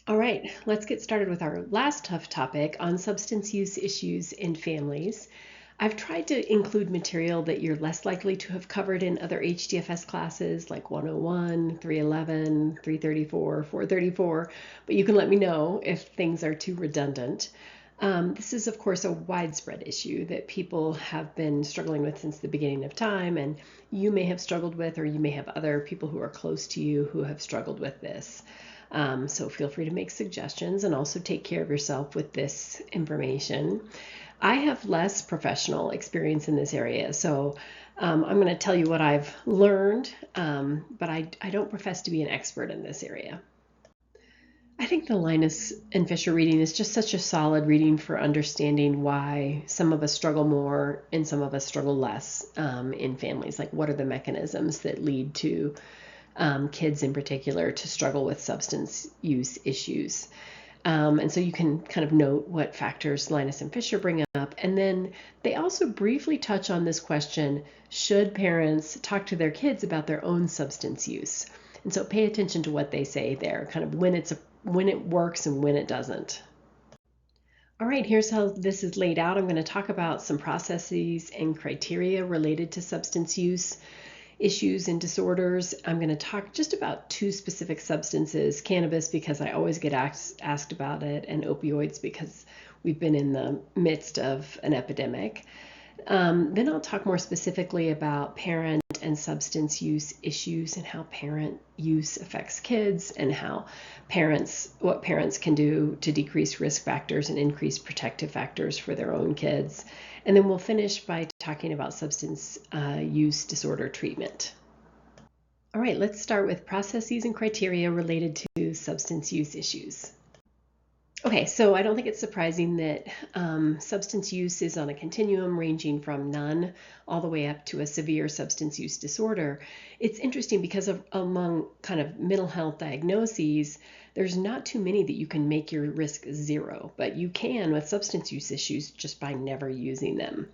All right, let's get started with our last tough topic on substance use issues in families. I've tried to include material that you're less likely to have covered in other HDFS classes like 101, 311, 334, 434, but you can let me know if things are too redundant. This is, of course, a widespread issue that people have been struggling with since the beginning of time, and you may have struggled with, or you may have other people who are close to you who have struggled with this. So feel free to make suggestions and also take care of yourself with this information. I have less professional experience in this area, so I'm going to tell you what I've learned, but I don't profess to be an expert in this area. I think the Linus and Fisher reading is just such a solid reading for understanding why some of us struggle more and some of us struggle less in families. Like, what are the mechanisms that lead to kids in particular to struggle with substance use issues? And so you can kind of note what factors Linus and Fisher bring up. And then they also briefly touch on this question, should parents talk to their kids about their own substance use? And so pay attention to what they say there, kind of when it works and when it doesn't. All right, here's how this is laid out. I'm going to talk about some processes and criteria related to substance use issues and disorders. I'm going to talk just about two specific substances, cannabis because I always get asked about it, and opioids because we've been in the midst of an epidemic. Then I'll talk more specifically about parent and substance use issues and how parent use affects kids and what parents can do to decrease risk factors and increase protective factors for their own kids. And then we'll finish by talking about substance use disorder treatment. All right, let's start with processes and criteria related to substance use issues. Okay, so I don't think it's surprising that substance use is on a continuum ranging from none all the way up to a severe substance use disorder. It's interesting because among kind of mental health diagnoses, there's not too many that you can make your risk zero, but you can with substance use issues just by never using them.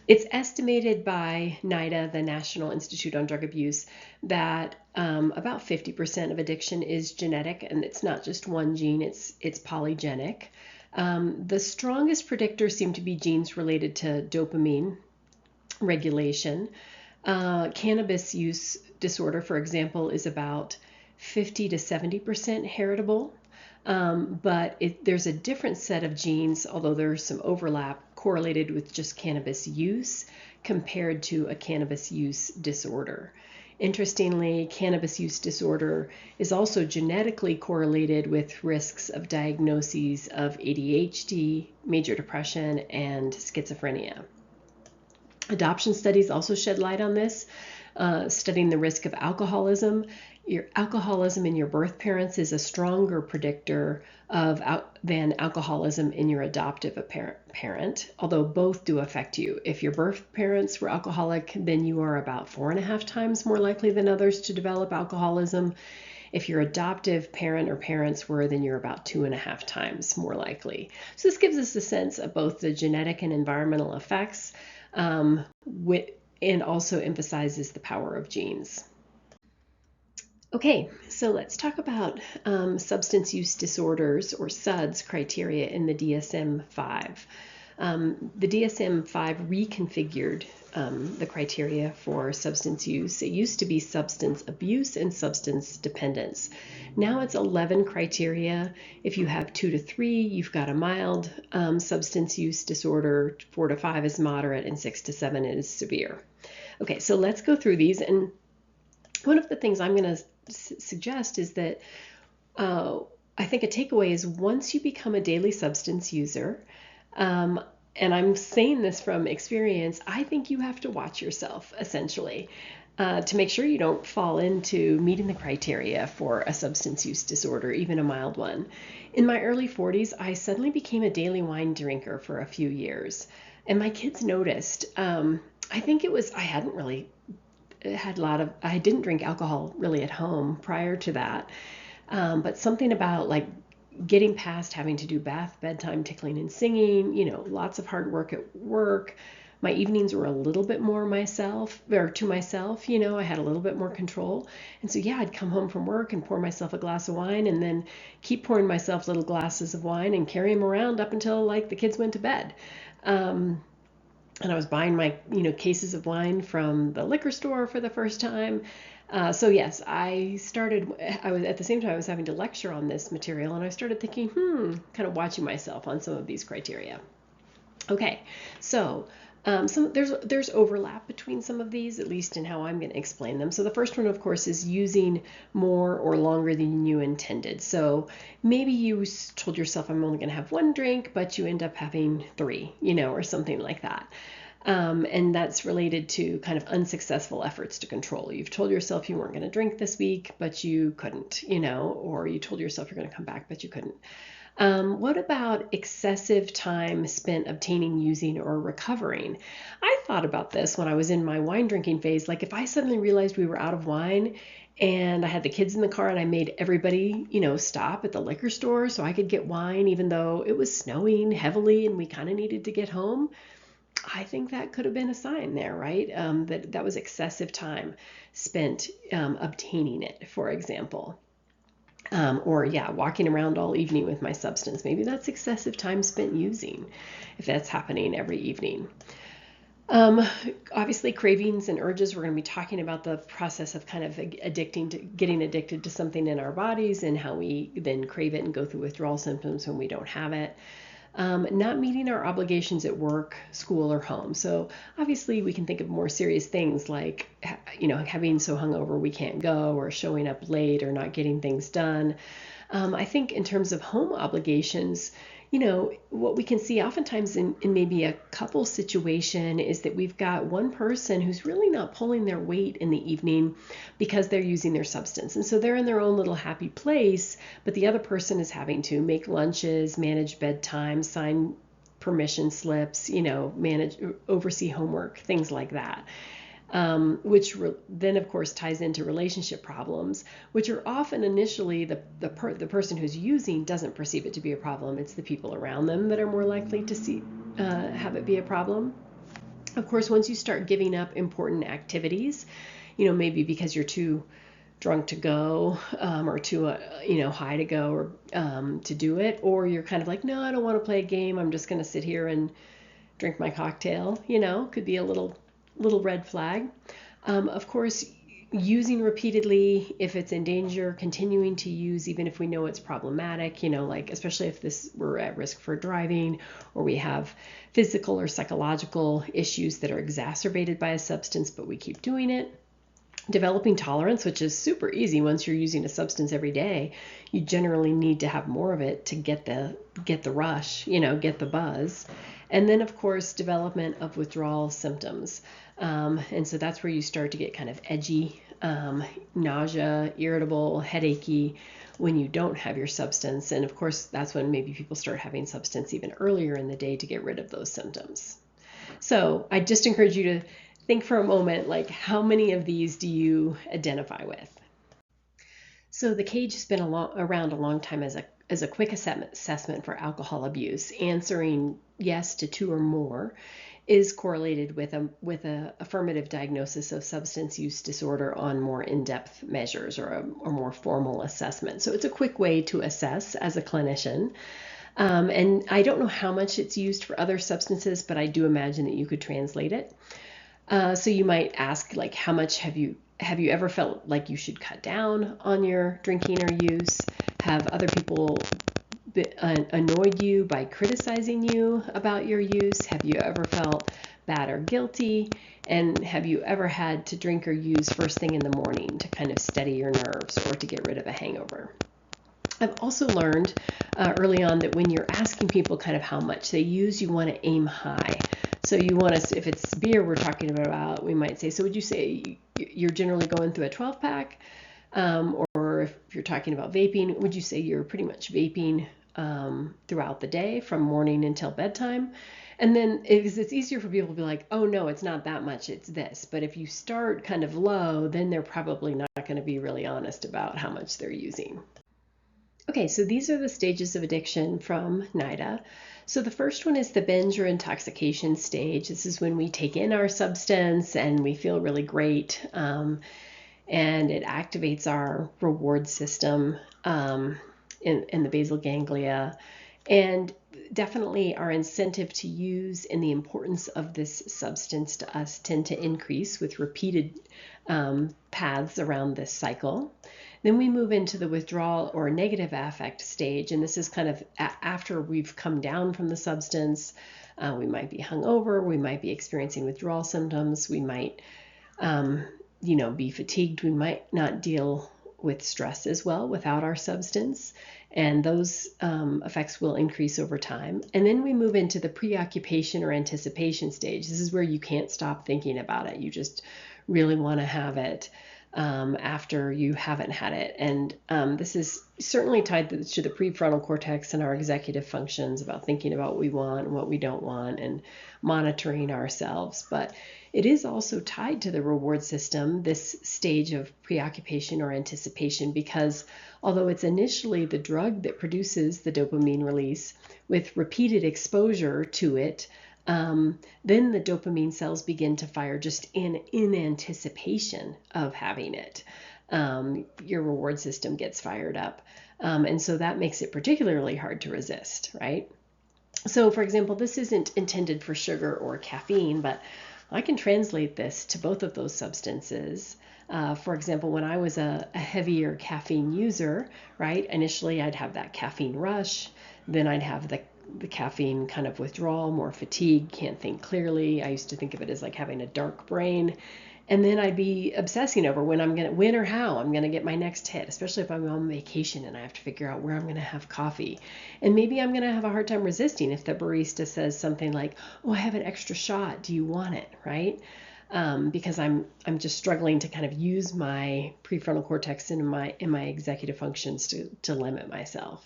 It's estimated by NIDA, the National Institute on Drug Abuse, that about 50% of addiction is genetic, and it's not just one gene, it's polygenic. The strongest predictors seem to be genes related to dopamine regulation. Cannabis use disorder, for example, is about 50 to 70% heritable. But there's a different set of genes, although there's some overlap, correlated with just cannabis use compared to a cannabis use disorder. Interestingly, cannabis use disorder is also genetically correlated with risks of diagnoses of ADHD, major depression, and schizophrenia. Adoption studies also shed light on this, studying the risk of alcoholism. Your alcoholism in your birth parents is a stronger predictor than alcoholism in your adoptive parent, although both do affect you. If your birth parents were alcoholic, then you are about 4.5 times more likely than others to develop alcoholism. If your adoptive parent or parents were, then you're about 2.5 times more likely. So this gives us a sense of both the genetic and environmental effects, and also emphasizes the power of genes. Okay, so let's talk about substance use disorders, or SUDS, criteria in the DSM-5. The DSM-5 reconfigured the criteria for substance use. It used to be substance abuse and substance dependence. Now it's 11 criteria. If you have 2 to 3, you've got a mild substance use disorder, 4 to 5 is moderate, and 6 to 7 is severe. Okay, so let's go through these. And one of the things I'm going to suggest is that I think a takeaway is once you become a daily substance user, and I'm saying this from experience, I think you have to watch yourself essentially to make sure you don't fall into meeting the criteria for a substance use disorder, even a mild one. In my early 40s, I suddenly became a daily wine drinker for a few years, and my kids noticed. I think it was, I didn't drink alcohol really at home prior to that. But something about like getting past having to do bedtime tickling and singing, lots of hard work at work, My evenings were a little bit more to myself, I had a little bit more control. And so, yeah, I'd come home from work and pour myself a glass of wine and then keep pouring myself little glasses of wine and carry them around up until like the kids went to bed. And I was buying my, cases of wine from the liquor store for the first time. So yes, I was at the same time I was having to lecture on this material, and I started thinking, kind of watching myself on some of these criteria. Okay, so there's overlap between some of these, at least in how I'm going to explain them. So the first one, of course, is using more or longer than you intended. So maybe you told yourself I'm only going to have one drink, but you end up having three, or something like that. And that's related to kind of unsuccessful efforts to control. You've told yourself you weren't going to drink this week, but you couldn't, or you told yourself you're going to come back, but you couldn't. What about excessive time spent obtaining, using, or recovering? I thought about this when I was in my wine drinking phase. Like if I suddenly realized we were out of wine and I had the kids in the car and I made everybody, stop at the liquor store so I could get wine, even though it was snowing heavily and we kind of needed to get home. I think that could have been a sign there, right? That was excessive time spent obtaining it, for example. Or walking around all evening with my substance. Maybe that's excessive time spent using, if that's happening every evening. Obviously, cravings and urges, we're going to be talking about the process of kind of getting addicted to something in our bodies and how we then crave it and go through withdrawal symptoms when we don't have it. Not meeting our obligations at work, school, or home. So obviously we can think of more serious things like, having so hungover we can't go, or showing up late, or not getting things done. I think in terms of home obligations, what we can see oftentimes in maybe a couple situation is that we've got one person who's really not pulling their weight in the evening because they're using their substance. And so they're in their own little happy place, but the other person is having to make lunches, manage bedtime, sign permission slips, oversee homework, things like that. Which then of course ties into relationship problems, which are often initially the person who's using doesn't perceive it to be a problem. It's the people around them that are more likely to have it be a problem. Of course, once you start giving up important activities, maybe because you're too drunk to go, or too high to go, or to do it, or you're kind of like, no, I don't want to play a game, I'm just going to sit here and drink my cocktail, could be a little red flag. Of course, using repeatedly, if it's in danger, continuing to use even if we know it's problematic, like especially if we're at risk for driving, or we have physical or psychological issues that are exacerbated by a substance, but we keep doing it. Developing tolerance, which is super easy once you're using a substance every day. You generally need to have more of it to get the rush, get the buzz. And then, of course, development of withdrawal symptoms. And so that's where you start to get kind of edgy, nausea, irritable, headachy when you don't have your substance. And of course, that's when maybe people start having substance even earlier in the day to get rid of those symptoms. So I just encourage you to think for a moment, like how many of these do you identify with? So the CAGE has been around a long time as a quick assessment for alcohol abuse. Answering yes to 2 or more is correlated with a affirmative diagnosis of substance use disorder on more in-depth measures, or a more formal assessment. So it's a quick way to assess as a clinician. And I don't know how much it's used for other substances, but I do imagine that you could translate it. So you might ask, like, how much have you ever felt like you should cut down on your drinking or use? Have other people annoyed you by criticizing you about your use? Have you ever felt bad or guilty? And have you ever had to drink or use first thing in the morning to kind of steady your nerves or to get rid of a hangover? I've also learned early on that when you're asking people kind of how much they use, you want to aim high. So you want to, if it's beer we're talking about, we might say, so would you say you're generally going through a 12-pack? Or if you're talking about vaping, would you say you're pretty much vaping throughout the day from morning until bedtime? And then it's easier for people to be like, oh no, it's not that much, it's this. But if you start kind of low, then they're probably not going to be really honest about how much they're using. Okay, so these are the stages of addiction from NIDA. So the first one is the binge or intoxication stage. This is when we take in our substance and we feel really great, and it activates our reward system in the basal ganglia. And definitely our incentive to use and the importance of this substance to us tend to increase with repeated paths around this cycle. Then we move into the withdrawal or negative affect stage, and this is kind of after we've come down from the substance. We might be hungover, we might be experiencing withdrawal symptoms, we might be fatigued, we might not deal with stress as well without our substance, and those effects will increase over time. And then we move into the preoccupation or anticipation stage. This is where you can't stop thinking about it. You just really want to have it after you haven't had it. And this is certainly tied to the prefrontal cortex and our executive functions about thinking about what we want and what we don't want and monitoring ourselves. But it is also tied to the reward system, this stage of preoccupation or anticipation, because although it's initially the drug that produces the dopamine release, with repeated exposure to it, then the dopamine cells begin to fire just in anticipation of having it. Your reward system gets fired up. And so that makes it particularly hard to resist, right? So for example, this isn't intended for sugar or caffeine, but I can translate this to both of those substances. For example, when I was a heavier caffeine user, right, initially I'd have that caffeine rush, then I'd have the caffeine kind of withdrawal, more fatigue, can't think clearly. I used to think of it as like having a dark brain. And then I'd be obsessing over when or how I'm going to get my next hit, especially if I'm on vacation and I have to figure out where I'm going to have coffee. And maybe I'm going to have a hard time resisting if the barista says something like, "Oh, I have an extra shot. Do you want it?" Right? Because I'm just struggling to kind of use my prefrontal cortex and my executive functions to limit myself.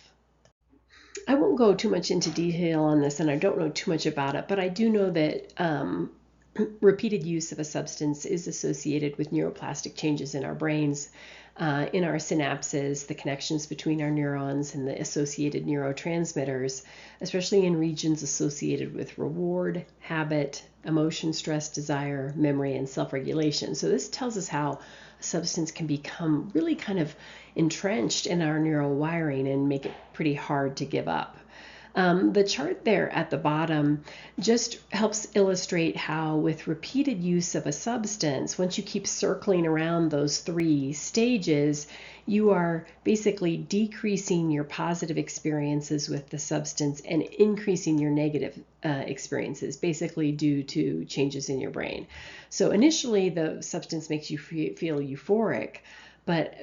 I won't go too much into detail on this, and I don't know too much about it, but I do know that repeated use of a substance is associated with neuroplastic changes in our brains, in our synapses, the connections between our neurons and the associated neurotransmitters, especially in regions associated with reward, habit, emotion, stress, desire, memory, and self-regulation. So this tells us how a substance can become really kind of entrenched in our neural wiring and make it pretty hard to give up. The chart there at the bottom just helps illustrate how with repeated use of a substance, once you keep circling around those three stages, you are basically decreasing your positive experiences with the substance and increasing your negative experiences, basically due to changes in your brain. So initially the substance makes you feel euphoric, but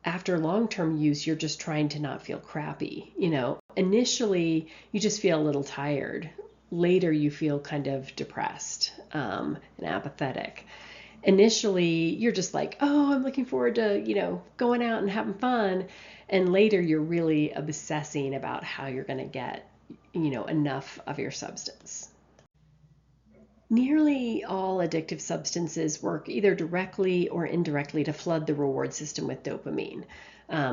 after long-term use, you're just trying to not feel crappy. Initially, you just feel a little tired. Later, you feel kind of depressed and apathetic. Initially, you're just like, oh, I'm looking forward to, going out and having fun. And later, you're really obsessing about how you're going to get, enough of your substance. Nearly all addictive substances work either directly or indirectly to flood the reward system with dopamine.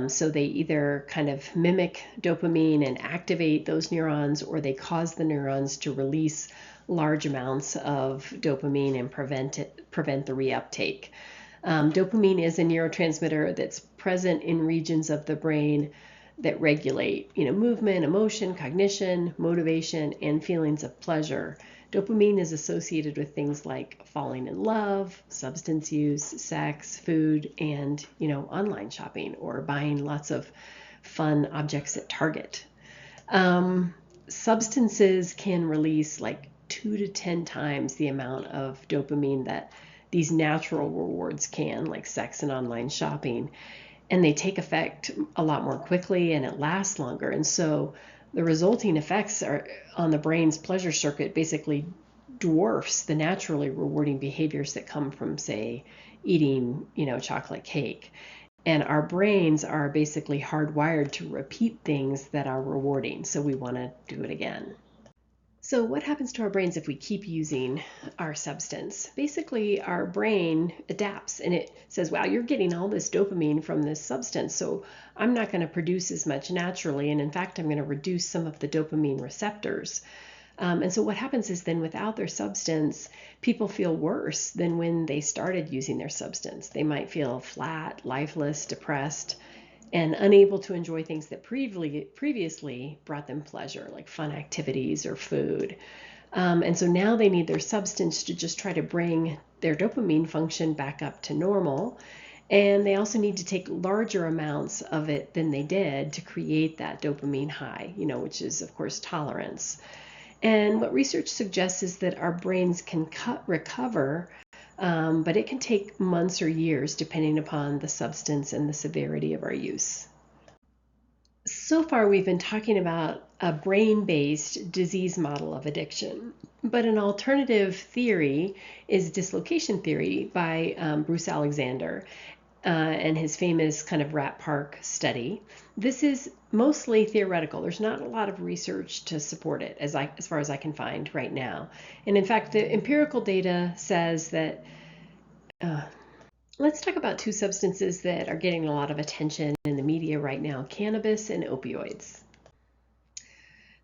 So they either kind of mimic dopamine and activate those neurons, or they cause the neurons to release large amounts of dopamine and prevent the reuptake. Dopamine is a neurotransmitter that's present in regions of the brain that regulate, movement, emotion, cognition, motivation, and feelings of pleasure. Dopamine is associated with things like falling in love, substance use, sex, food, and, online shopping or buying lots of fun objects at Target. Substances can release like 2 to 10 times the amount of dopamine that these natural rewards can, like sex and online shopping. And they take effect a lot more quickly and it lasts longer. And so the resulting effects on the brain's pleasure circuit basically dwarfs the naturally rewarding behaviors that come from, say, eating, chocolate cake. And our brains are basically hardwired to repeat things that are rewarding. So we want to do it again. So what happens to our brains if we keep using our substance? Basically, our brain adapts and it says, wow, you're getting all this dopamine from this substance, so I'm not going to produce as much naturally, and in fact, I'm going to reduce some of the dopamine receptors. And so what happens is then without their substance, people feel worse than when they started using their substance. They might feel flat, lifeless, depressed, and unable to enjoy things that previously brought them pleasure, like fun activities or food. And so now they need their substance to just try to bring their dopamine function back up to normal. And they also need to take larger amounts of it than they did to create that dopamine high, which is, of course, tolerance. And what research suggests is that our brains can recover, but it can take months or years depending upon the substance and the severity of our use. So far, we've been talking about a brain-based disease model of addiction, but an alternative theory is dislocation theory by Bruce Alexander and his famous kind of rat park study. This is mostly theoretical. There's not a lot of research to support it as far as I can find right now. And in fact, the empirical data says that let's talk about two substances that are getting a lot of attention in the media right now, cannabis and opioids.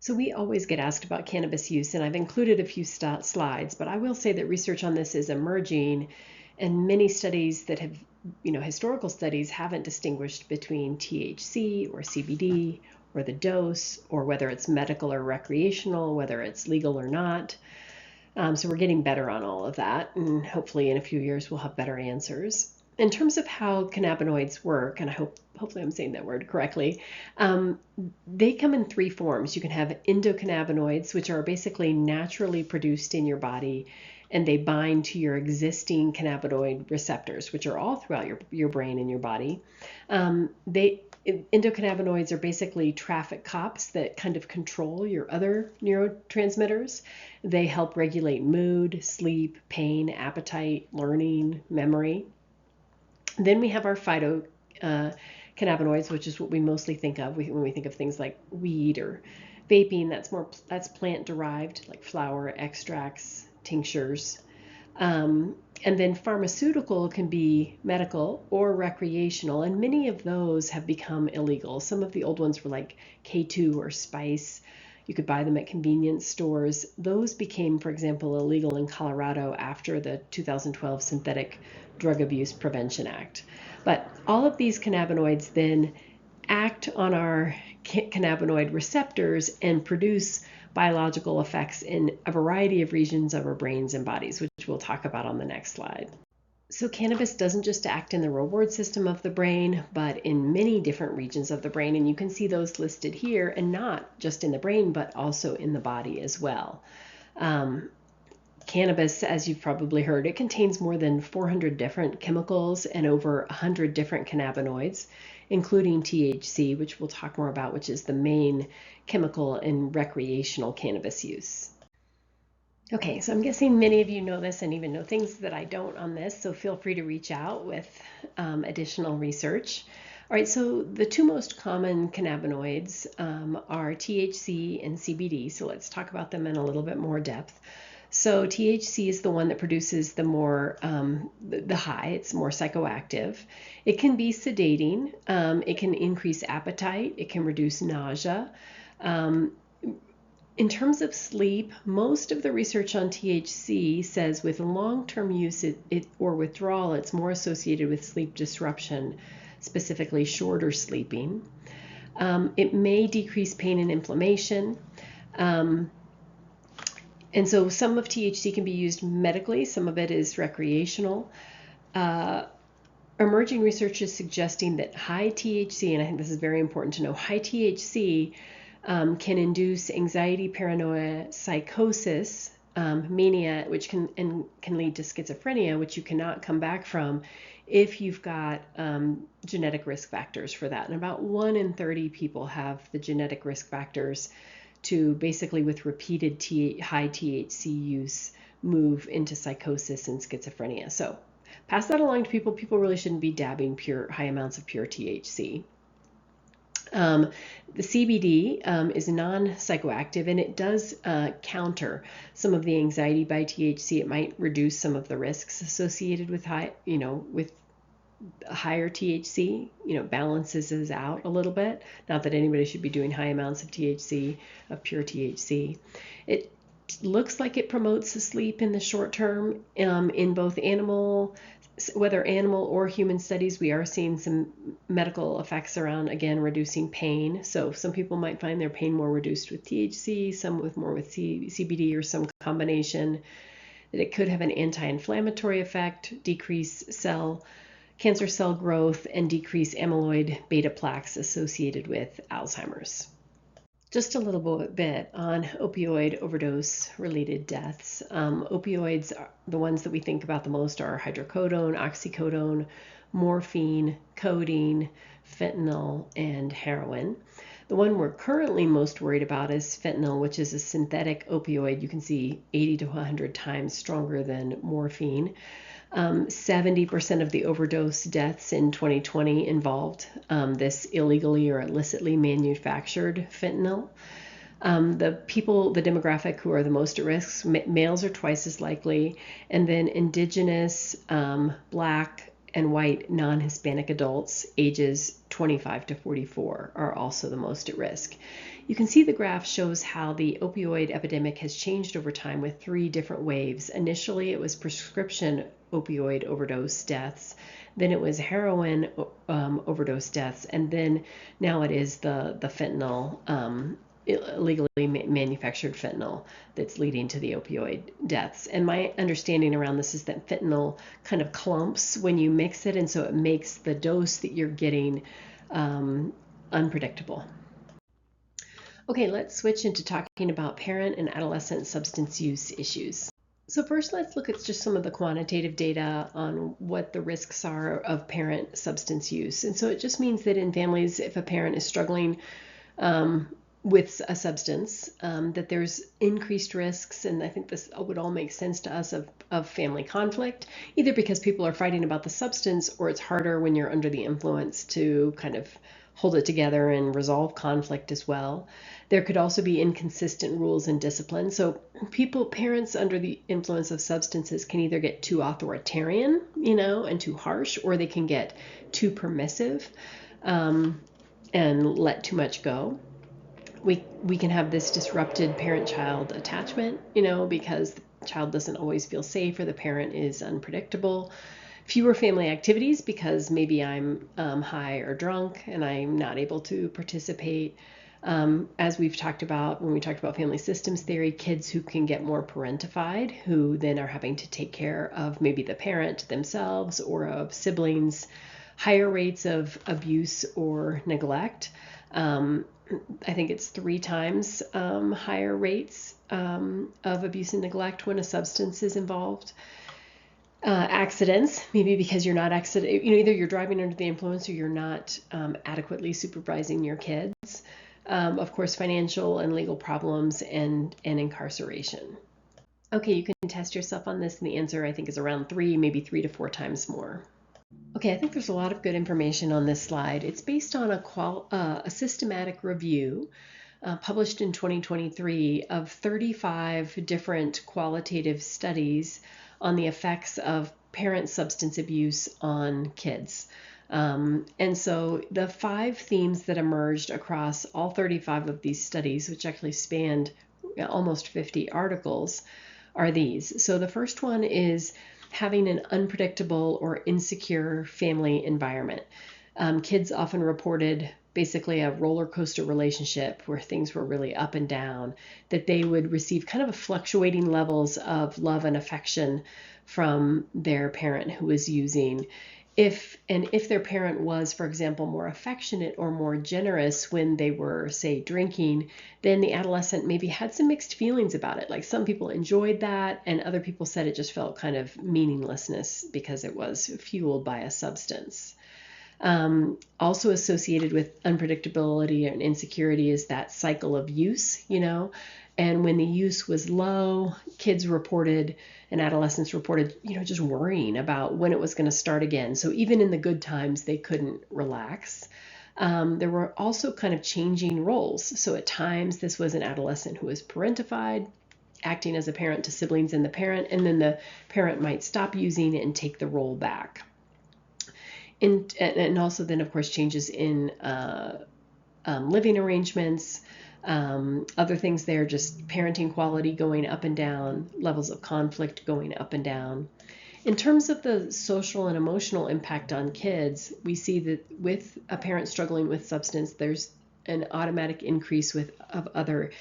So we always get asked about cannabis use, and I've included a few slides, but I will say that research on this is emerging, and many studies that have, historical studies haven't distinguished between THC or CBD or the dose, or whether it's medical or recreational, whether it's legal or not. So we're getting better on all of that, and hopefully in a few years we'll have better answers. In terms of how cannabinoids work, and hopefully I'm saying that word correctly, they come in three forms. You can have endocannabinoids, which are basically naturally produced in your body, and they bind to your existing cannabinoid receptors, which are all throughout your brain and your body. Endocannabinoids are basically traffic cops that kind of control your other neurotransmitters. They help regulate mood, sleep, pain, appetite, learning, memory. Then we have our phytocannabinoids, which is what we mostly think of when we think of things like weed or vaping. That's plant derived, like flower extracts, tinctures. And then pharmaceutical can be medical or recreational, and many of those have become illegal. Some of the old ones were like K2 or Spice. You could buy them at convenience stores. Those became, for example, illegal in Colorado after the 2012 Synthetic Drug Abuse Prevention Act. But all of these cannabinoids then act on our cannabinoid receptors and produce biological effects in a variety of regions of our brains and bodies, which we'll talk about on the next slide. So cannabis doesn't just act in the reward system of the brain, but in many different regions of the brain, and you can see those listed here, and not just in the brain, but also in the body as well. Cannabis, as you've probably heard, it contains more than 400 different chemicals and over 100 different cannabinoids, including THC, which we'll talk more about, which is the main chemical in recreational cannabis use. Okay, so I'm guessing many of you know this and even know things that I don't on this, so feel free to reach out with additional research. All right, so the two most common cannabinoids are THC and CBD, so let's talk about them in a little bit more depth. So THC is the one that produces the more the high. It's more psychoactive. It can be sedating. It can increase appetite. It can reduce nausea. In terms of sleep, most of the research on THC says with long-term use or withdrawal, it's more associated with sleep disruption, specifically shorter sleeping. It may decrease pain and inflammation. And so some of THC can be used medically, some of it is recreational. Emerging research is suggesting that high THC, and I think this is very important to know, high THC can induce anxiety, paranoia, psychosis, mania, which can lead to schizophrenia, which you cannot come back from if you've got genetic risk factors for that. And about 1 in 30 people have the genetic risk factors to basically, with repeated high THC use, move into psychosis and schizophrenia. So pass that along to people. People really shouldn't be dabbing high amounts of pure THC. Um, the CBD is non-psychoactive, and it does counter some of the anxiety by THC. It might reduce some of the risks associated with with higher THC. Balances it out a little bit. Not that anybody should be doing high amounts of THC, of pure THC. It looks like it promotes sleep in the short term. In both whether animal or human studies, we are seeing some medical effects around, again, reducing pain. So some people might find their pain more reduced with THC, some with more with CBD, or some combination. That it could have an anti-inflammatory effect, decrease cancer cell growth, and decrease amyloid beta plaques associated with Alzheimer's. Just a little bit on opioid overdose related deaths. Opioids, the ones that we think about the most are hydrocodone, oxycodone, morphine, codeine, fentanyl, and heroin. The one we're currently most worried about is fentanyl, which is a synthetic opioid. You can see 80 to 100 times stronger than morphine. 70% of the overdose deaths in 2020 involved this illegally or illicitly manufactured fentanyl. The demographic who are the most at risk, males are twice as likely, and then indigenous, Black, and white non-Hispanic adults ages 25 to 44 are also the most at risk. You can see the graph shows how the opioid epidemic has changed over time with 3 different waves. Initially, it was prescription opioid overdose deaths, then it was heroin overdose deaths, and then now it is the fentanyl, illegally manufactured fentanyl, that's leading to the opioid deaths. And my understanding around this is that fentanyl kind of clumps when you mix it, and so it makes the dose that you're getting unpredictable. Okay, let's switch into talking about parent and adolescent substance use issues. So first, let's look at just some of the quantitative data on what the risks are of parent substance use. And so it just means that in families, if a parent is struggling with a substance, that there's increased risks, and I think this would all make sense to us, of family conflict, either because people are fighting about the substance, or it's harder when you're under the influence to kind of hold it together and resolve conflict as well. There could also be inconsistent rules and discipline. So parents under the influence of substances can either get too authoritarian, and too harsh, or they can get too permissive and let too much go. We can have this disrupted parent-child attachment, because the child doesn't always feel safe, or the parent is unpredictable. Fewer family activities because maybe I'm high or drunk and I'm not able to participate. As we've talked about when we talked about family systems theory, kids who can get more parentified, who then are having to take care of maybe the parent themselves or of siblings. Higher rates of abuse or neglect. I think it's 3 times higher rates of abuse and neglect when a substance is involved. Accidents, maybe because you're not either you're driving under the influence or you're not adequately supervising your kids. Of course, financial and legal problems and incarceration. Okay, you can test yourself on this, and the answer I think is around 3, maybe 3 to 4 times more. Okay, I think there's a lot of good information on this slide. It's based on a systematic review published in 2023 of 35 different qualitative studies on the effects of parent substance abuse on kids. And so the 5 themes that emerged across all 35 of these studies, which actually spanned almost 50 articles, are these. So the first one is having an unpredictable or insecure family environment. Kids often reported basically a roller coaster relationship where things were really up and down, that they would receive kind of fluctuating levels of love and affection from their parent who was using. If their parent was, for example, more affectionate or more generous when they were, say, drinking, then the adolescent maybe had some mixed feelings about it. Like some people enjoyed that, and other people said it just felt kind of meaninglessness because it was fueled by a substance. Also associated with unpredictability and insecurity is that cycle of use, and when the use was low, kids reported and adolescents reported, just worrying about when it was going to start again. So even in the good times, they couldn't relax. There were also kind of changing roles. So at times, this was an adolescent who was parentified, acting as a parent to siblings and the parent, and then the parent might stop using and take the role back. And also then, of course, changes in living arrangements, other things there, just parenting quality going up and down, levels of conflict going up and down. In terms of the social and emotional impact on kids, we see that with a parent struggling with substance, there's an automatic increase of other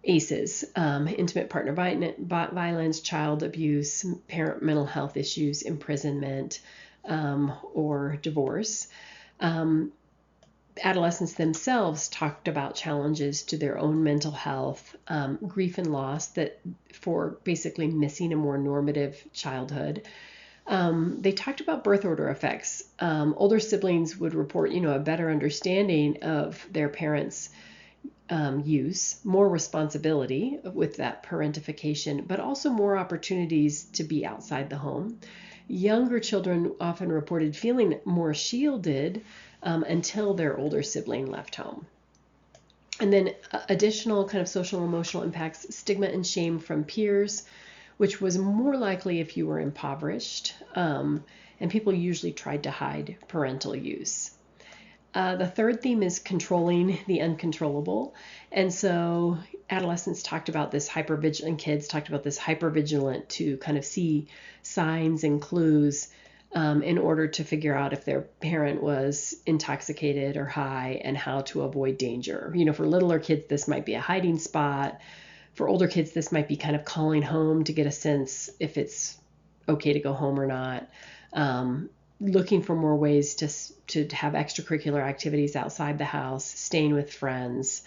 ACEs, intimate partner violence, child abuse, parent mental health issues, imprisonment, or divorce. Adolescents themselves talked about challenges to their own mental health, grief and loss that for basically missing a more normative childhood. They talked about birth order effects. Older siblings would report, a better understanding of their parents' use, more responsibility with that parentification, but also more opportunities to be outside the home. Younger children often reported feeling more shielded until their older sibling left home. And then additional kind of social and emotional impacts, stigma and shame from peers, which was more likely if you were impoverished, and people usually tried to hide parental use. The third theme is controlling the uncontrollable. And so adolescents talked about this hypervigilant, kids talked about this hypervigilant to kind of see signs and clues in order to figure out if their parent was intoxicated or high and how to avoid danger. For littler kids, this might be a hiding spot. For older kids, this might be kind of calling home to get a sense if it's okay to go home or not. Looking for more ways to have extracurricular activities outside the house, staying with friends.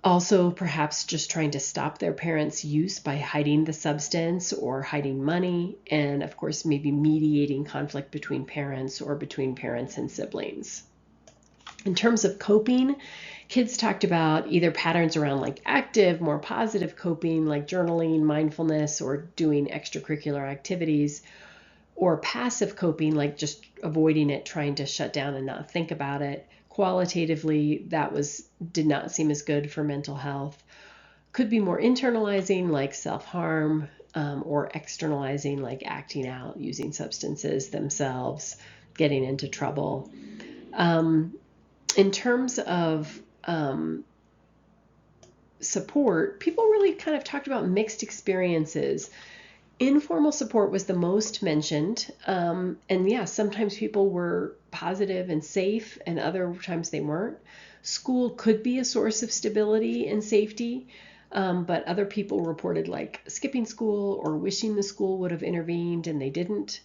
Also, perhaps just trying to stop their parents' use by hiding the substance or hiding money. And of course, maybe mediating conflict between parents or between parents and siblings. In terms of coping, kids talked about either patterns around like active, more positive coping, like journaling, mindfulness, or doing extracurricular activities, or passive coping, like just avoiding it, trying to shut down and not think about it. Qualitatively, that did not seem as good for mental health. Could be more internalizing, like self-harm, or externalizing, like acting out, using substances themselves, getting into trouble. In terms of support, people really kind of talked about mixed experiences. Informal support was the most mentioned. And yeah, sometimes people were positive and safe, and other times they weren't. School could be a source of stability and safety, but other people reported like skipping school or wishing the school would have intervened and they didn't.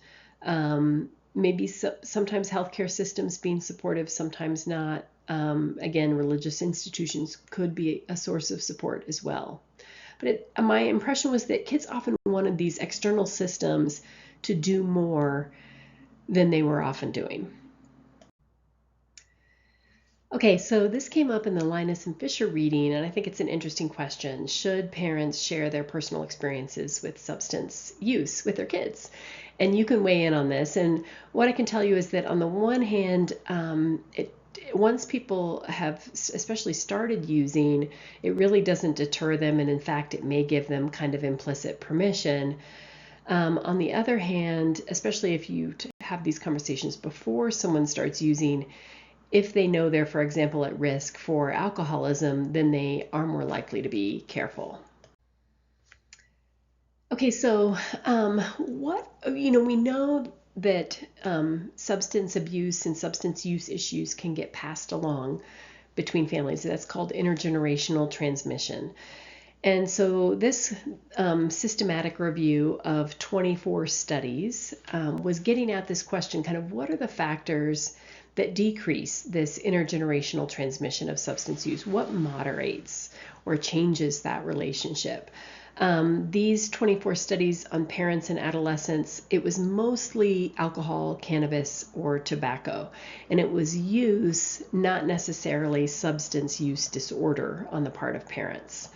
Maybe sometimes healthcare systems being supportive, sometimes not. Again, religious institutions could be a source of support as well. But my impression was that kids often wanted these external systems to do more than they were often doing. Okay, so this came up in the Linus and Fisher reading, and I think it's an interesting question. Should parents share their personal experiences with substance use with their kids? And you can weigh in on this. And what I can tell you is that on the one hand, once people have especially started using, it really doesn't deter them. And in fact, it may give them kind of implicit permission. On the other hand, especially if you have these conversations before someone starts using, if they know they're, for example, at risk for alcoholism, then they are more likely to be careful. Okay, so we know that substance abuse and substance use issues can get passed along between families. That's called intergenerational transmission. And so this systematic review of 24 studies was getting at this question, kind of what are the factors that decrease this intergenerational transmission of substance use? What moderates or changes that relationship? These 24 studies on parents and adolescents, it was mostly alcohol, cannabis, or tobacco. And it was use, not necessarily substance use disorder on the part of parents.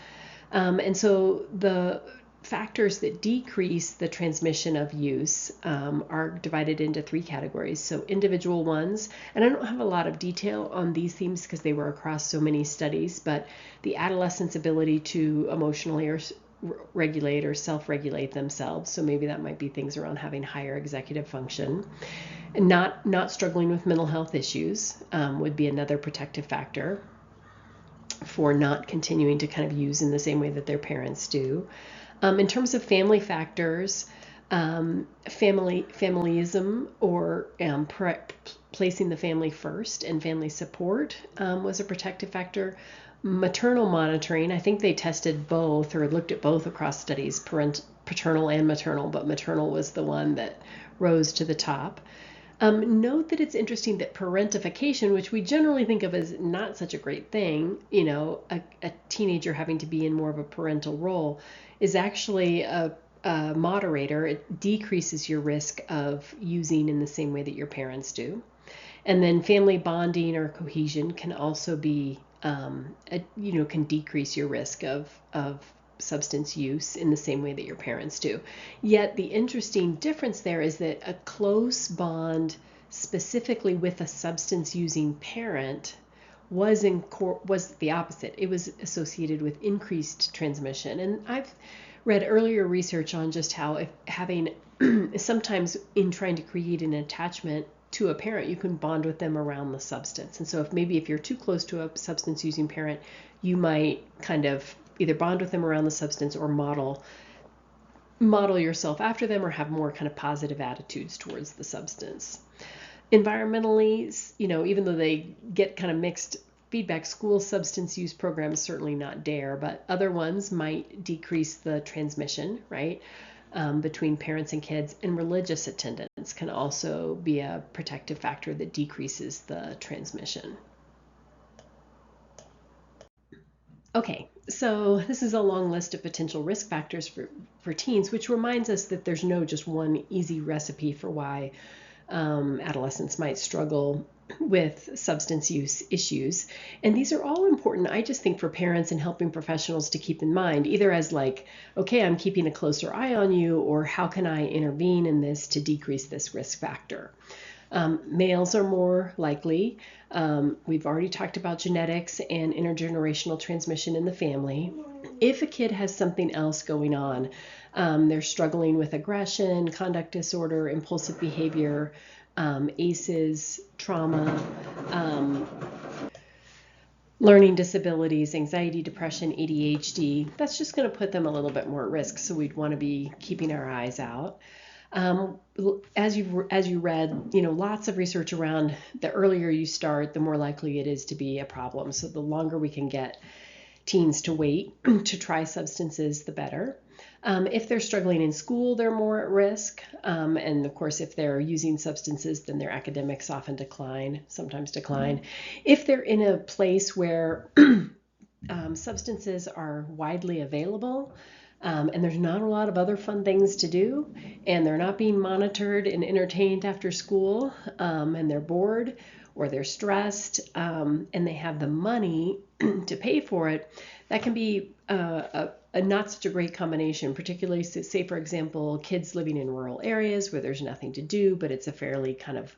And so the factors that decrease the transmission of use are divided into 3 categories. So individual ones, and I don't have a lot of detail on these themes because they were across so many studies, but the adolescent's ability to emotionally or regulate or self-regulate themselves. So maybe that might be things around having higher executive function. And not struggling with mental health issues would be another protective factor for not continuing to kind of use in the same way that their parents do. In terms of family factors, familyism or placing the family first and family support was a protective factor. Maternal monitoring, I think they tested both or looked at both across studies, paternal and maternal, but maternal was the one that rose to the top. Note that it's interesting that parentification, which we generally think of as not such a great thing, a teenager having to be in more of a parental role, is actually a moderator. It decreases your risk of using in the same way that your parents do. And then family bonding or cohesion can also be, can decrease your risk of substance use in the same way that your parents do. Yet the interesting difference there is that a close bond specifically with a substance using parent was the opposite. It was associated with increased transmission. And I've read earlier research on just how if having sometimes in trying to create an attachment to a parent, you can bond with them around the substance. And so if you're too close to a substance using parent, you might kind of either bond with them around the substance or model yourself after them or have more kind of positive attitudes towards the substance. Environmentally, even though they get kind of mixed feedback, school substance use programs, certainly not DARE, but other ones might decrease the transmission, right, between parents and kids. And religious attendance can also be a protective factor that decreases the transmission. Okay, so this is a long list of potential risk factors for teens, which reminds us that there's no just one easy recipe for why adolescents might struggle with substance use issues. And these are all important, I just think, for parents and helping professionals to keep in mind, either as like, okay, I'm keeping a closer eye on you, or how can I intervene in this to decrease this risk factor? Males are more likely. We've already talked about genetics and intergenerational transmission in the family. If a kid has something else going on, they're struggling with aggression, conduct disorder, impulsive behavior, ACEs, trauma, learning disabilities, anxiety, depression, ADHD, that's just going to put them a little bit more at risk. So we'd want to be keeping our eyes out. As you read, lots of research around the earlier you start, the more likely it is to be a problem. So the longer we can get teens to wait to try substances, the better. If they're struggling in school, they're more at risk. And of course, if they're using substances, then their academics often sometimes decline. If they're in a place where substances are widely available, and there's not a lot of other fun things to do, and they're not being monitored and entertained after school, and they're bored or they're stressed, and they have the money to pay for it, that can be a not such a great combination, particularly, say, for example, kids living in rural areas where there's nothing to do, but it's a fairly kind of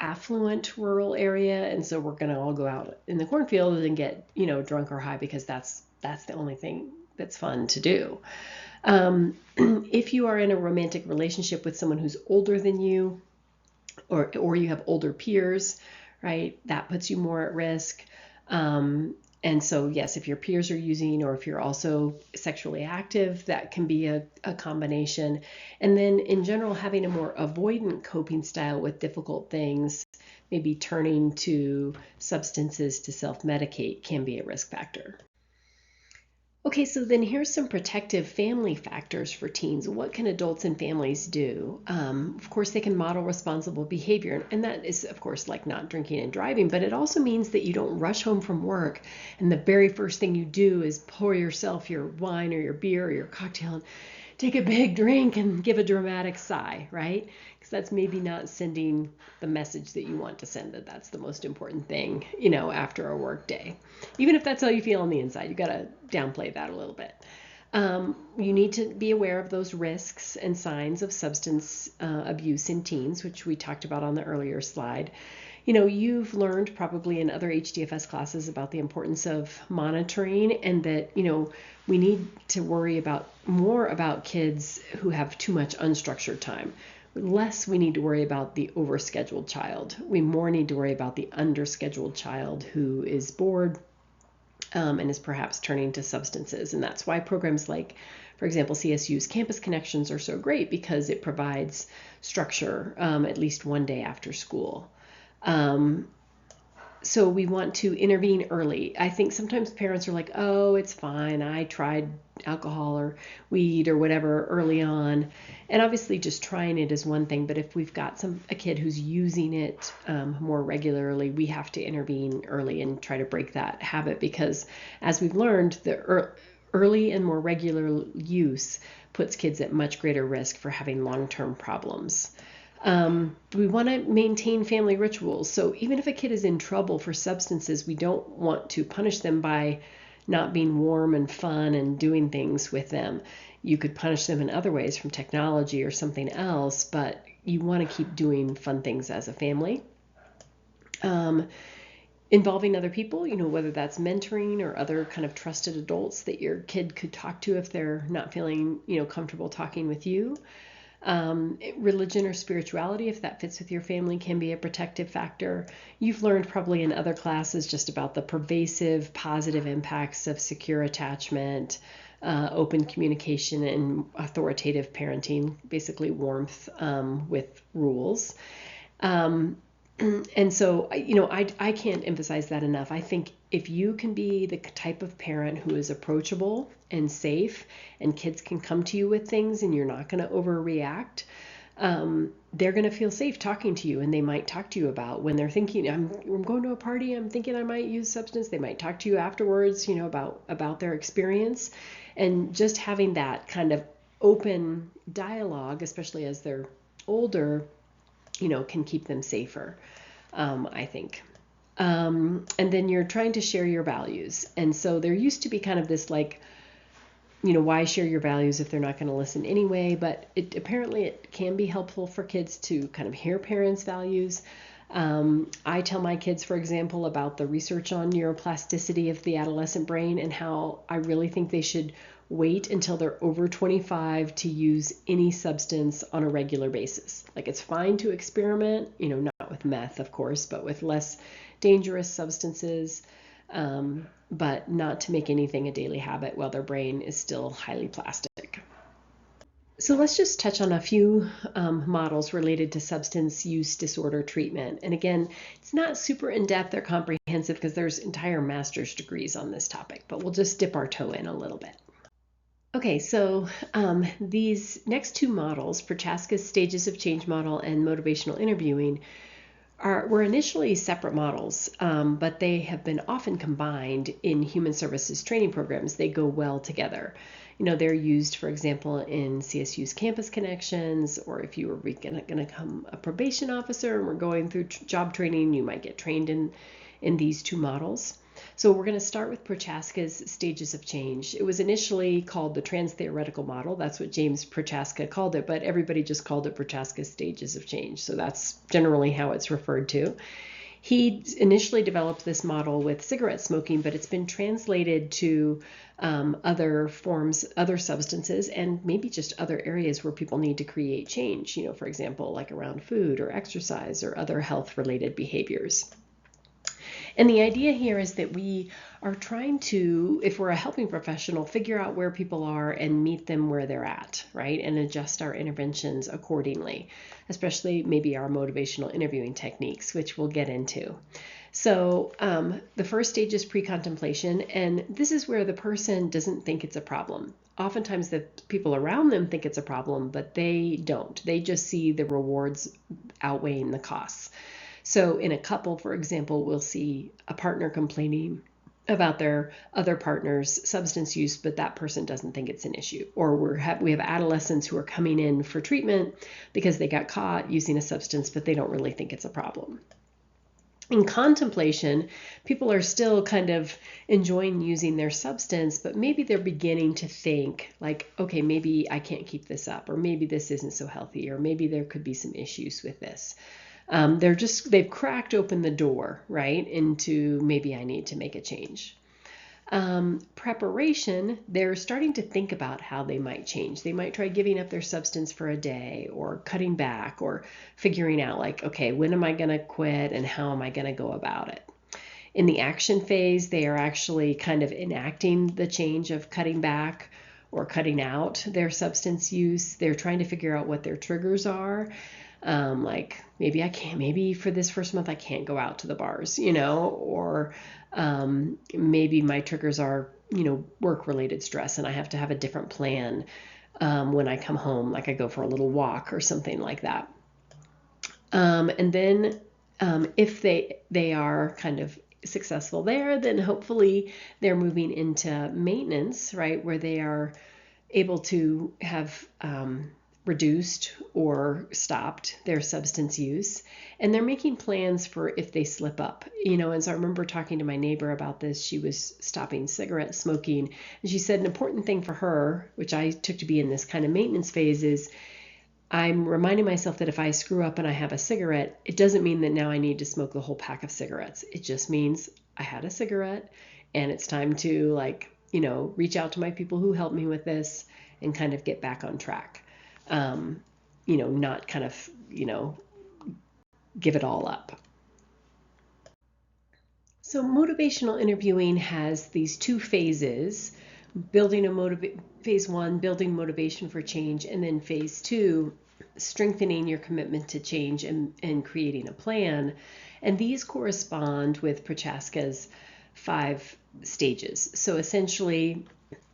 affluent rural area, and so we're going to all go out in the cornfield and get, drunk or high because that's the only thing that's fun to do. If you are in a romantic relationship with someone who's older than you, or you have older peers, right, that puts you more at risk. And so, yes, if your peers are using, or if you're also sexually active, that can be a combination. And then in general, having a more avoidant coping style with difficult things, maybe turning to substances to self-medicate, can be a risk factor. Okay, so then here's some protective family factors for teens. What can adults and families do? Of course, they can model responsible behavior, and that is, of course, like not drinking and driving, but it also means that you don't rush home from work and the very first thing you do is pour yourself your wine or your beer or your cocktail and take a big drink and give a dramatic sigh, right? Because that's maybe not sending the message that you want to send, that that's the most important thing, after a work day. Even if that's how you feel on the inside, you got to downplay that a little bit. You need to be aware of those risks and signs of substance abuse in teens, which we talked about on the earlier slide. You've learned probably in other HDFS classes about the importance of monitoring, and that, we need to worry more about kids who have too much unstructured time. Less we need to worry about the overscheduled child. We more need to worry about the underscheduled child who is bored, and is perhaps turning to substances. And that's why programs like, for example, CSU's Campus Connections are so great, because it provides structure at least one day after school. So we want to intervene early. I think sometimes parents are like, oh, it's fine, I tried alcohol or weed or whatever early on. And obviously just trying it is one thing, but if we've got a kid who's using it more regularly, we have to intervene early and try to break that habit, because as we've learned, the early and more regular use puts kids at much greater risk for having long-term problems. We want to maintain family rituals. So even if a kid is in trouble for substances, we don't want to punish them by not being warm and fun and doing things with them. You could punish them in other ways, from technology or something else, but you want to keep doing fun things as a family. Involving other people, whether that's mentoring or other kind of trusted adults that your kid could talk to if they're not feeling, comfortable talking with you. Religion or spirituality, if that fits with your family, can be a protective factor. You've learned probably in other classes just about the pervasive positive impacts of secure attachment, open communication, and authoritative parenting, basically warmth with rules. And so, I can't emphasize that enough. I think if you can be the type of parent who is approachable and safe, and kids can come to you with things and you're not going to overreact, they're going to feel safe talking to you. And they might talk to you about when they're thinking, I'm going to a party, I'm thinking I might use substance. They might talk to you afterwards, about their experience. And just having that kind of open dialogue, especially as they're older, can keep them safer, I think. And then you're trying to share your values. And so there used to be kind of this like, why share your values if they're not going to listen anyway? But apparently it can be helpful for kids to kind of hear parents' values. I tell my kids, for example, about the research on neuroplasticity of the adolescent brain, and how I really think they should wait until they're over 25 to use any substance on a regular basis. Like, it's fine to experiment, not with meth, of course, but with less dangerous substances, but not to make anything a daily habit while their brain is still highly plastic. So let's just touch on a few models related to substance use disorder treatment. And again, it's not super in-depth or comprehensive because there's entire master's degrees on this topic, but we'll just dip our toe in a little bit. Okay, so these next two models, Prochaska's Stages of Change model and motivational interviewing, were initially separate models, but they have been often combined in human services training programs. They go well together. They're used, for example, in CSU's Campus Connections, or if you were going to become a probation officer and we're going through job training, you might get trained in these two models. So we're going to start with Prochaska's Stages of Change. It was initially called the Trans-Theoretical Model. That's what James Prochaska called it, but everybody just called it Prochaska's Stages of Change. So that's generally how it's referred to. He initially developed this model with cigarette smoking, but it's been translated to other forms, other substances, and maybe just other areas where people need to create change, for example, like around food or exercise or other health-related behaviors. And the idea here is that we are trying to, if we're a helping professional, figure out where people are and meet them where they're at, right? And adjust our interventions accordingly, especially maybe our motivational interviewing techniques, which we'll get into. So the first stage is pre-contemplation, and this is where the person doesn't think it's a problem. Oftentimes the people around them think it's a problem, but they don't. They just see the rewards outweighing the costs. So in a couple, for example, we'll see a partner complaining about their other partner's substance use, but that person doesn't think it's an issue. Or we have adolescents who are coming in for treatment because they got caught using a substance, but they don't really think it's a problem. In contemplation, people are still kind of enjoying using their substance, but maybe they're beginning to think like, okay, maybe I can't keep this up, or maybe this isn't so healthy, or maybe there could be some issues with this. They've cracked open the door, right, into maybe I need to make a change. Preparation, they're starting to think about how they might change. They might try giving up their substance for a day, or cutting back, or figuring out like, okay, when am I going to quit and how am I going to go about it? In the action phase, they are actually kind of enacting the change of cutting back or cutting out their substance use. They're trying to figure out what their triggers are. Like maybe for this first month, I can't go out to the bars, or maybe my triggers are, work related stress and I have to have a different plan when I come home, like I go for a little walk or something like that. And then if they are kind of successful there, then hopefully they're moving into maintenance, right, where they are able to have reduced or stopped their substance use, and they're making plans for if they slip up. As I remember talking to my neighbor about this, she was stopping cigarette smoking, and she said an important thing for her, which I took to be in this kind of maintenance phase, is I'm reminding myself that if I screw up and I have a cigarette, it doesn't mean that now I need to smoke the whole pack of cigarettes. It just means I had a cigarette and it's time to reach out to my people who helped me with this and kind of get back on track. Not kind of, give it all up. So motivational interviewing has these two phases, phase one, building motivation for change, and then phase two, strengthening your commitment to change and creating a plan. And these correspond with Prochaska's 5 stages. So essentially,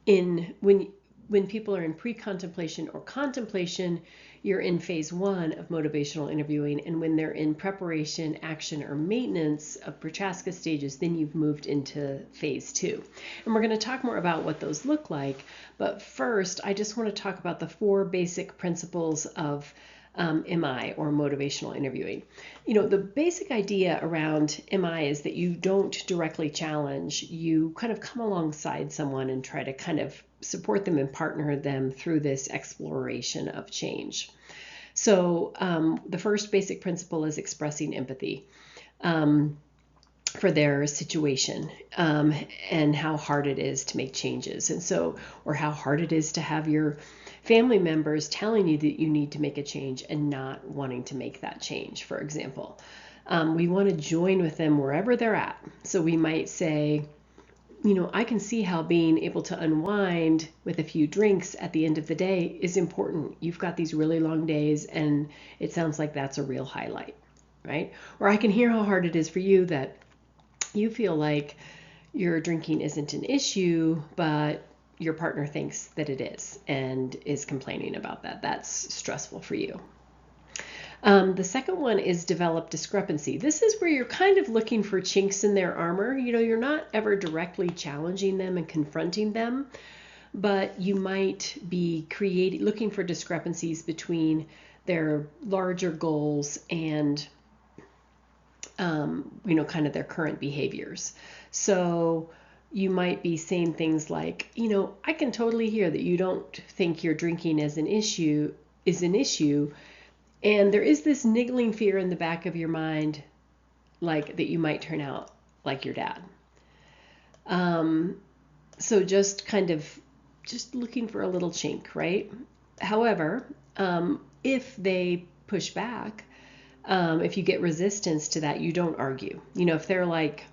when people are in pre-contemplation or contemplation, you're in phase 1 of motivational interviewing, and when they're in preparation, action, or maintenance of Prochaska stages, then you've moved into phase 2. And we're going to talk more about what those look like, but first I just want to talk about the 4 basic principles of MI, or motivational interviewing. The basic idea around MI is that you don't directly challenge, you kind of come alongside someone and try to kind of support them and partner them through this exploration of change. So the first basic principle is expressing empathy for their situation, and how hard it is to make changes, or how hard it is to have your family members telling you that you need to make a change and not wanting to make that change, for example. We want to join with them wherever they're at. So we might say, I can see how being able to unwind with a few drinks at the end of the day is important. You've got these really long days and it sounds like that's a real highlight, right? Or I can hear how hard it is for you that you feel like your drinking isn't an issue, but your partner thinks that it is and is complaining about that. That's stressful for you. The second one is develop discrepancy. This is where you're kind of looking for chinks in their armor. You're not ever directly challenging them and confronting them, but you might be looking for discrepancies between their larger goals and kind of their current behaviors. So you might be saying things like, I can totally hear that you don't think your drinking is an issue, and there is this niggling fear in the back of your mind, like that you might turn out like your dad. So just looking for a little chink, right? However, if they push back, if you get resistance to that, you don't argue. If they're like,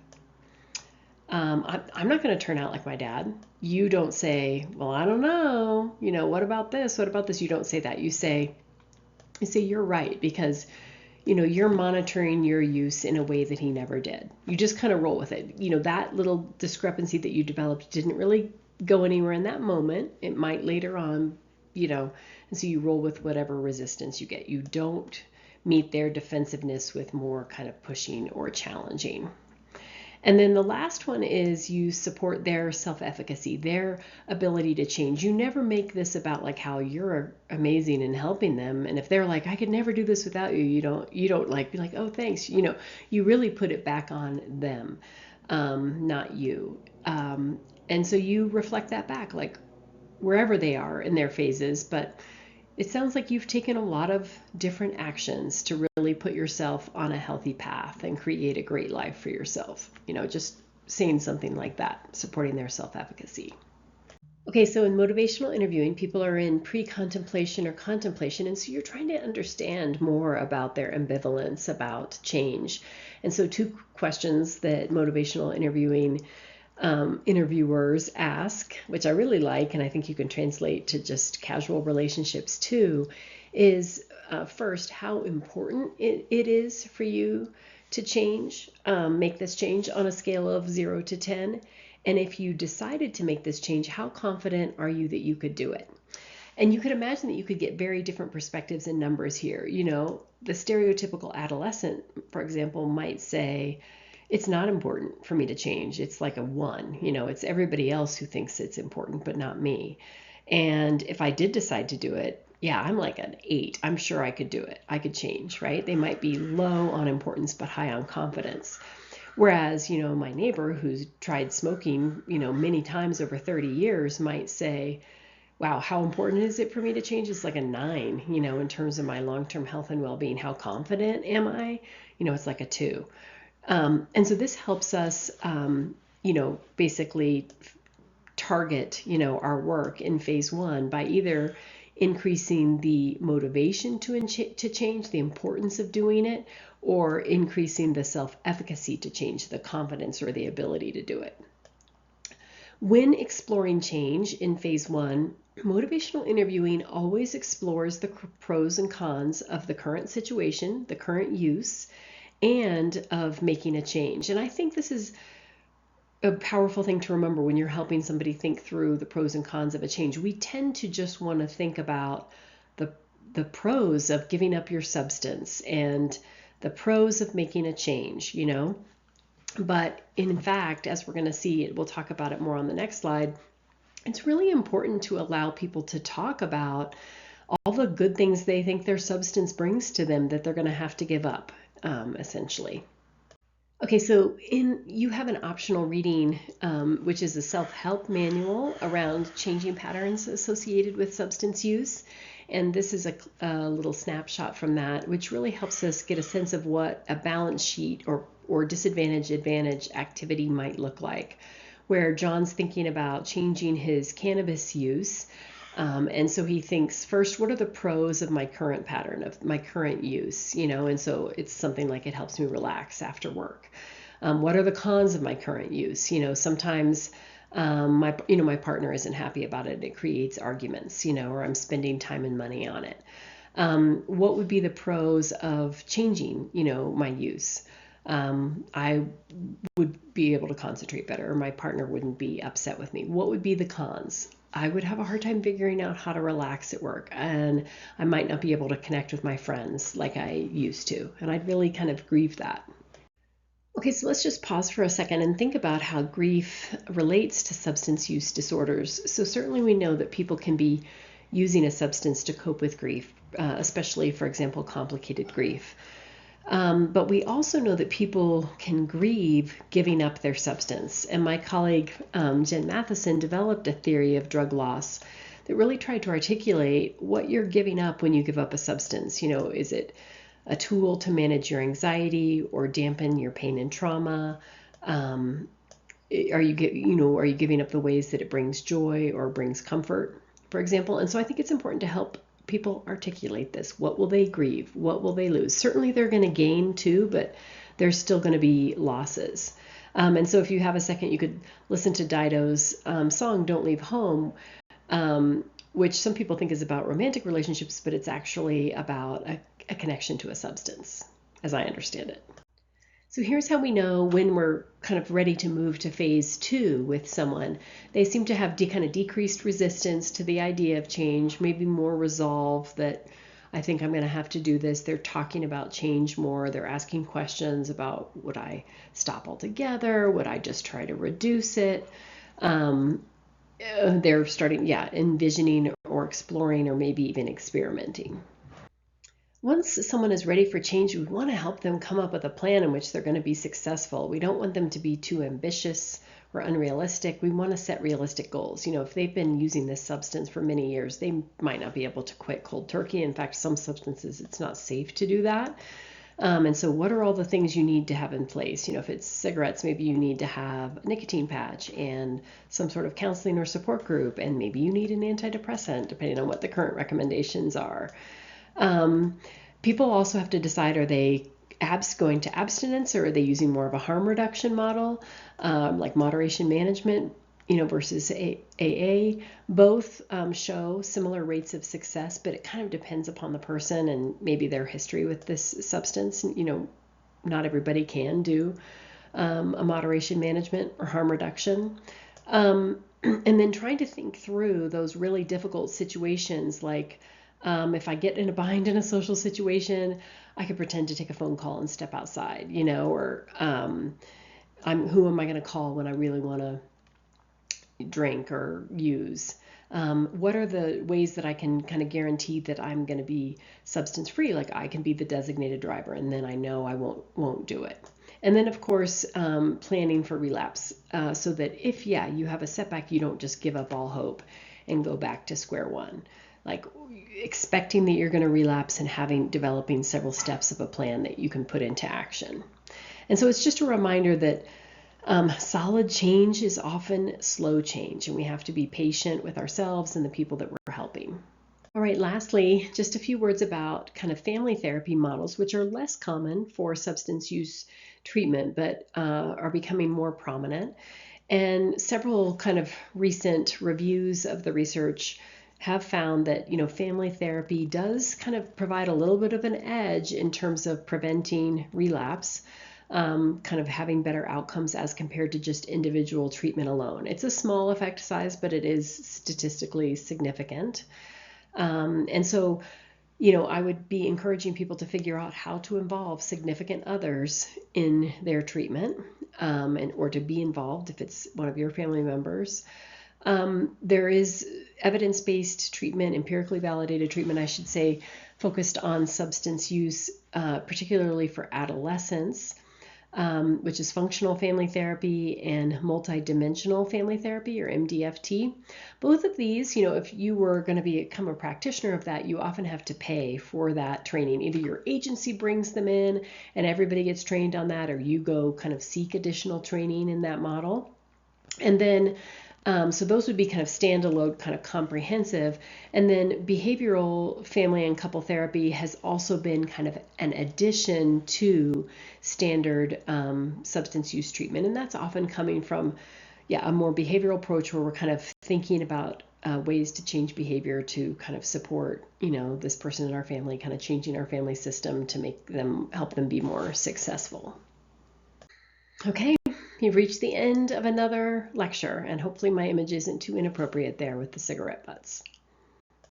I'm not going to turn out like my dad, you don't say, well, I don't know, what about this? What about this? You don't say that. You say you're right, because you're monitoring your use in a way that he never did. You just kind of roll with it. That little discrepancy that you developed didn't really go anywhere in that moment. It might later on, and so you roll with whatever resistance you get. You don't meet their defensiveness with more kind of pushing or challenging. And then the last one is you support their self-efficacy, their ability to change. You never make this about like how you're amazing in helping them. And if they're like, I could never do this without you, you don't like be like, oh, thanks. You really put it back on them, not you. And so you reflect that back, like wherever they are in their phases. But it sounds like you've taken a lot of different actions to really put yourself on a healthy path and create a great life for yourself. Just saying something like that, supporting their self-efficacy. Okay, so in motivational interviewing, people are in pre-contemplation or contemplation, and so you're trying to understand more about their ambivalence about change. And so two questions that motivational interviewing interviewers ask, which I really like, and I think you can translate to just casual relationships too, is first, how important it is for you to change, make this change on a scale of 0 to 10. And if you decided to make this change, how confident are you that you could do it? And you could imagine that you could get very different perspectives and numbers here. The stereotypical adolescent, for example, might say, it's not important for me to change. It's like a 1. It's everybody else who thinks it's important, but not me. And if I did decide to do it, yeah, I'm like an 8. I'm sure I could do it. I could change, right? They might be low on importance, but high on confidence. Whereas, my neighbor who's tried smoking, many times over 30 years might say, wow, how important is it for me to change? It's like a 9, in terms of my long-term health and well-being. How confident am I? It's like a 2. And so this helps us, basically target, our work in phase 1 by either increasing the motivation to change, the importance of doing it, or increasing the self-efficacy to change, the confidence or the ability to do it. When exploring change in phase 1, motivational interviewing always explores the pros and cons of the current situation, the current use, and of making a change. And I think this is a powerful thing to remember when you're helping somebody think through the pros and cons of a change. We tend to just want to think about the pros of giving up your substance and the pros of making a change, But in fact, as we're going to see, we'll talk about it more on the next slide, it's really important to allow people to talk about all the good things they think their substance brings to them that they're going to have to give up, essentially. Okay, so you have an optional reading, which is a self-help manual around changing patterns associated with substance use. And this is a little snapshot from that, which really helps us get a sense of what a balance sheet or disadvantage-advantage activity might look like, where John's thinking about changing his cannabis use. And so he thinks, first, what are the pros of my current pattern, of my current use, and so it's something like it helps me relax after work. What are the cons of my current use? Sometimes my partner isn't happy about it. It creates arguments, or I'm spending time and money on it. What would be the pros of changing, my use? I would be able to concentrate better, or my partner wouldn't be upset with me. What would be the cons? I would have a hard time figuring out how to relax at work, and I might not be able to connect with my friends like I used to, and I'd really kind of grieve that. Okay, so let's just pause for a second and think about how grief relates to substance use disorders. So certainly we know that people can be using a substance to cope with grief, especially, for example, complicated grief. But we also know that people can grieve giving up their substance. And my colleague, Jen Matheson, developed a theory of drug loss that really tried to articulate what you're giving up when you give up a substance. Is it a tool to manage your anxiety or dampen your pain and trauma? Are you giving up the ways that it brings joy or brings comfort, for example? And so I think it's important to help people articulate this. What will they grieve? What will they lose? Certainly they're going to gain too, but there's still going to be losses. And so if you have a second, you could listen to Dido's song, Don't Leave Home, which some people think is about romantic relationships, but it's actually about a connection to a substance, as I understand it. So here's how we know when we're kind of ready to move to phase 2 with someone. They seem to have kind of decreased resistance to the idea of change, maybe more resolve that I think I'm going to have to do this. They're talking about change more. They're asking questions about, would I stop altogether? Would I just try to reduce it? They're starting, envisioning or exploring or maybe even experimenting. Once someone is ready for change, we want to help them come up with a plan in which they're going to be successful. We don't want them to be too ambitious or unrealistic. We want to set realistic goals. If they've been using this substance for many years, they might not be able to quit cold turkey. In fact, some substances, it's not safe to do that. And so what are all the things you need to have in place? If it's cigarettes, maybe you need to have a nicotine patch and some sort of counseling or support group, and maybe you need an antidepressant, depending on what the current recommendations are. People also have to decide, are they going to abstinence, or are they using more of a harm reduction model, like moderation management, versus AA. Both show similar rates of success, but it kind of depends upon the person and maybe their history with this substance. Not everybody can do a moderation management or harm reduction. And then trying to think through those really difficult situations, like if I get in a bind in a social situation, I could pretend to take a phone call and step outside, or who am I going to call when I really want to drink or use? What are the ways that I can kind of guarantee that I'm going to be substance free? Like I can be the designated driver, and then I know I won't do it. And then, of course, planning for relapse, so that if you have a setback, you don't just give up all hope and go back to square one. Like expecting that you're going to relapse and developing several steps of a plan that you can put into action. And so it's just a reminder that solid change is often slow change, and we have to be patient with ourselves and the people that we're helping. All right, lastly, just a few words about kind of family therapy models, which are less common for substance use treatment, but are becoming more prominent. And several kind of recent reviews of the research have found that, family therapy does kind of provide a little bit of an edge in terms of preventing relapse. Kind of having better outcomes as compared to just individual treatment alone. It's a small effect size, but it is statistically significant. And so, I would be encouraging people to figure out how to involve significant others in their treatment, or to be involved if it's one of your family members. There is evidence-based treatment, empirically validated treatment, I should say, focused on substance use, particularly for adolescents, which is functional family therapy and multidimensional family therapy, or MDFT. Both of these, if you were going to become a practitioner of that, you often have to pay for that training. Either your agency brings them in and everybody gets trained on that, or you go kind of seek additional training in that model. And then so those would be kind of standalone, kind of comprehensive. And then behavioral family and couple therapy has also been kind of an addition to standard substance use treatment. And that's often coming from, a more behavioral approach where we're kind of thinking about ways to change behavior to kind of support, this person in our family, kind of changing our family system to help them be more successful. Okay. You've reached the end of another lecture, and hopefully my image isn't too inappropriate there with the cigarette butts.